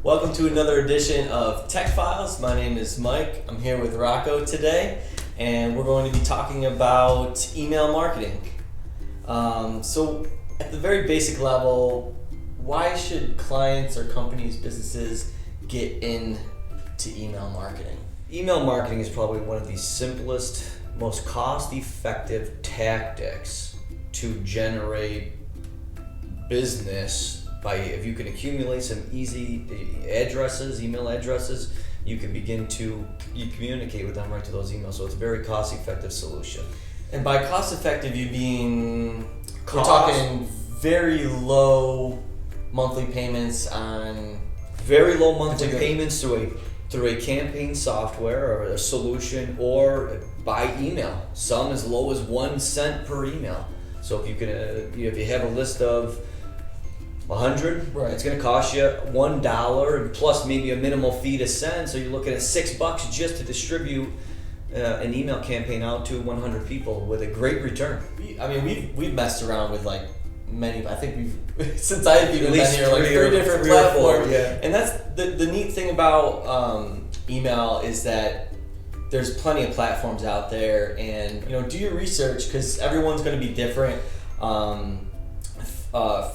Welcome to another edition of Tech Files. My name is Mike. I'm here with Rocco today, and we're going to be talking about email marketing. So, at the very basic level, why should clients or companies, businesses get into email marketing? Email marketing is probably one of the simplest, most cost-effective tactics to generate business. If you can accumulate some easy email addresses, you can begin to communicate with them right to those emails. So it's a very cost-effective solution. And by cost-effective, we're talking very low monthly payments on very low monthly payments through a campaign software or a solution, or by email. Some as low as 1 cent per email. So if you have a list of 100, right, it's going to cost you $1 and plus maybe a minimal fee to send. So you're looking at $6 just to distribute an email campaign out to 100 people with a great return. We've messed around with many. I think we've since I've even been here three different platforms. Yeah. And that's the neat thing about email is that there's plenty of platforms out there, and do your research because everyone's going to be different.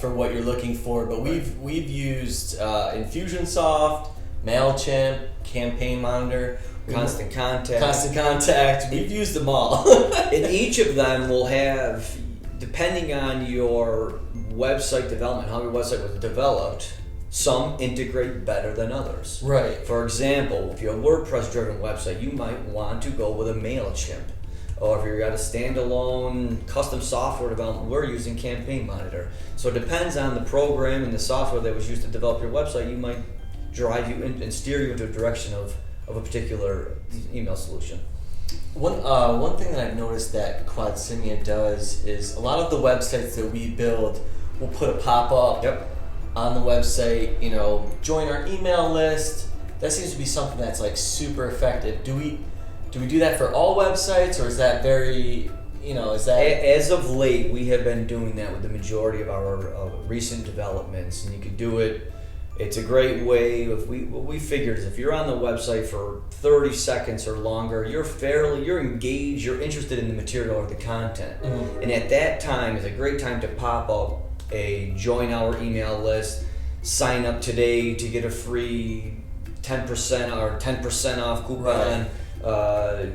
For what you're looking for, but we've used Infusionsoft, MailChimp, Campaign Monitor, Constant Contact. We've used them all. And each of them will have, depending on your website development, how your website was developed, some integrate better than others. Right. For example, if you're a WordPress-driven website, you might want to go with a MailChimp. Or if you've got a standalone custom software development, we're using Campaign Monitor. So it depends on the program and the software that was used to develop your website. You might drive you and steer you into a direction of a particular email solution. One thing that I've noticed that Quadsimia does is a lot of the websites that we build will put a pop-up on the website, join our email list. That seems to be something that's super effective. Do we do that for all websites, or is that very, is that... As of late, we have been doing that with the majority of our recent developments, and you can do it. It's a great way. What we figured is if you're on the website for 30 seconds or longer, you're engaged, you're interested in the material or the content. Mm-hmm. And at that time is a great time to pop up a join our email list, sign up today to get a free 10% or 10% off coupon. Right.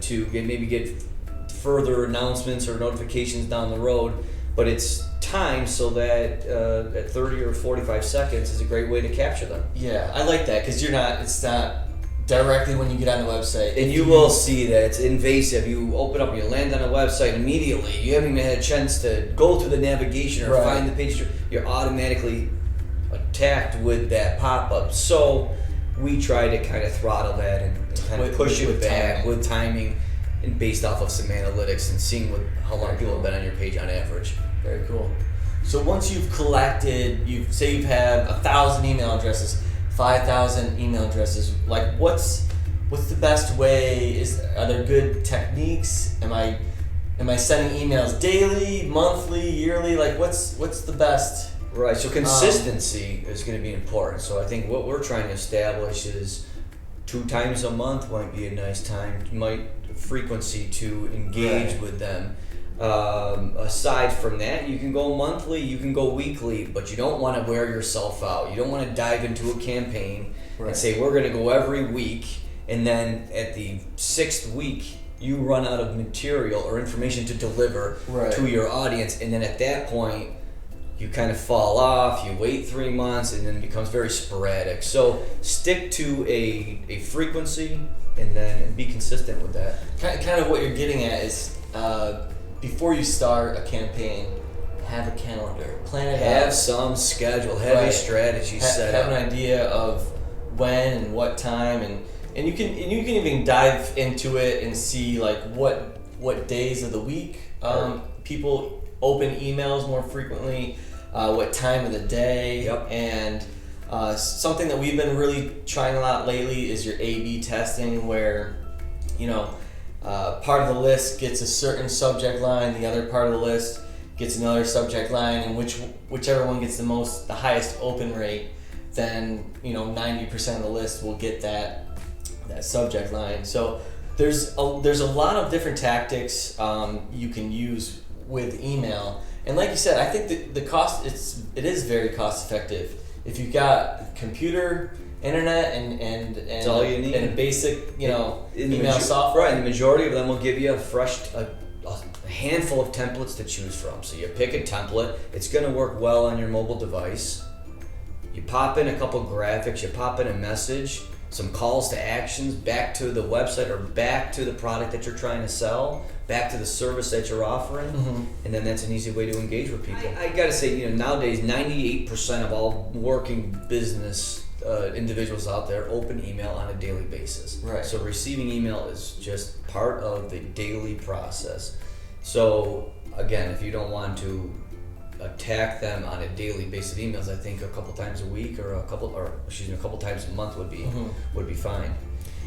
To get further announcements or notifications down the road, but it's timed so that at 30 or 45 seconds is a great way to capture them. Yeah, I like that because it's not directly when you get on the website. And you will see that it's invasive. You open up, you land on a website immediately. You haven't even had a chance to go through the navigation or find the page. You're automatically attacked with that pop-up. So we try to kind of throttle that and kind of push it back with timing and based off of some analytics and seeing how long people have been on your page on average. Very cool. So once you've collected, say you have 1,000 email addresses, 5,000 email addresses, what's the best way? Are there good techniques? Am I sending emails daily, monthly, yearly? What's the best? Right, so consistency is going to be important. So I think what we're trying to establish is 2 times a month might be a nice time, frequency to engage with them. Aside from that, you can go monthly, you can go weekly, but you don't want to wear yourself out. You don't want to dive into a campaign and say, we're going to go every week, and then at the 6th week, you run out of material or information to deliver to your audience, and then at that point, you kind of fall off, you wait 3 months, and then it becomes very sporadic. So stick to a frequency and be consistent with that. Kind of what you're getting at is before you start a campaign, have a calendar, plan it out. Have some schedule, have a strategy set up. Have an idea of when and what time, and you can even dive into it and see what days of the week people open emails more frequently. What time of the day, and something that we've been really trying a lot lately is your A/B testing, where part of the list gets a certain subject line, the other part of the list gets another subject line, and whichever one gets the highest open rate then 90% of the list will get that subject line. So there's a lot of different tactics you can use with email, and like you said, I think the cost it is very cost effective. If you've got computer, internet, and That's all you need. and basic In email software. Right, and the majority of them will give you a handful of templates to choose from. So you pick a template. It's going to work well on your mobile device. You pop in a couple graphics. You pop in a message, some calls to actions back to the website or back to the product that you're trying to sell, back to the service that you're offering, and then that's an easy way to engage with people. I got to say, nowadays 98% of all working business individuals out there open email on a daily basis. Right. So receiving email is just part of the daily process. So again, if you don't want to attack them on a daily basis of emails, I think a couple times a week or a couple times a month would be fine.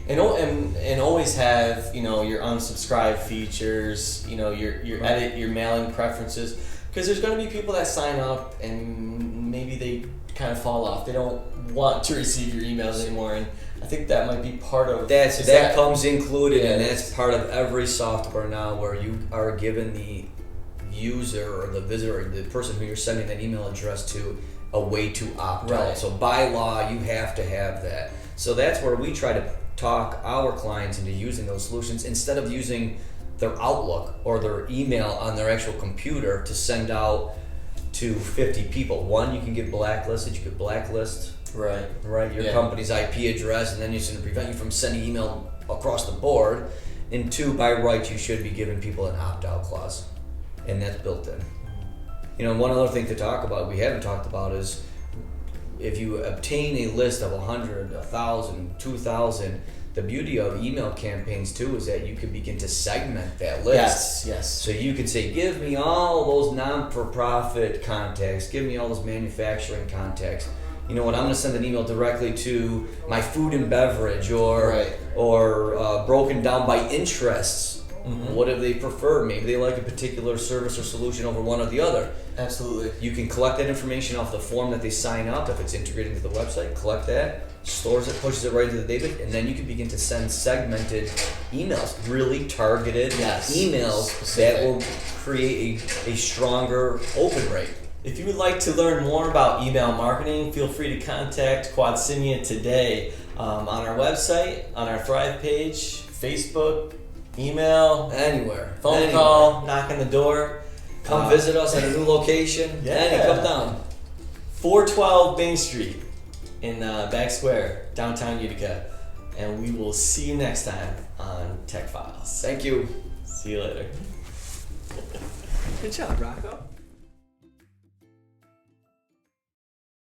And always have your unsubscribe features, your edit your mailing preferences, because there's going to be people that sign up and maybe they kind of fall off. They don't want to receive your emails anymore, and I think that might be part of that comes included, and that's part of every software now, where you are given the user or the visitor or the person who you're sending that email address to a way to opt out. So by law, you have to have that. So that's where we try to talk our clients into using those solutions instead of using their Outlook or their email on their actual computer to send out to 50 people. One, you can get blacklisted. You could blacklist your company's IP address, and then it's going to prevent you from sending email across the board. And two, by right, you should be giving people an opt-out clause, and that's built in. One other thing to talk about, we haven't talked about, is if you obtain a list of 100, 1,000, 2,000, the beauty of email campaigns too is that you can begin to segment that list. Yes. So you could say, give me all those non-for-profit contacts, give me all those manufacturing contacts. You know what? I'm going to send an email directly to my food and beverage, or broken down by interests. What do they prefer? Maybe they like a particular service or solution over one or the other. Absolutely. You can collect that information off the form that they sign up. If it's integrated into the website, collect that, stores it, pushes it right into the database, and then you can begin to send segmented emails, really targeted emails that will create a stronger open rate. If you would like to learn more about email marketing, feel free to contact Quadsimia today on our website, on our Thrive page, Facebook, email, anywhere, phone call, knock on the door. Come visit us at a new location. Come down. 412 Main Street in Bag Square, downtown Utica. And we will see you next time on Tech Files. Thank you. See you later. Good job, Rocco.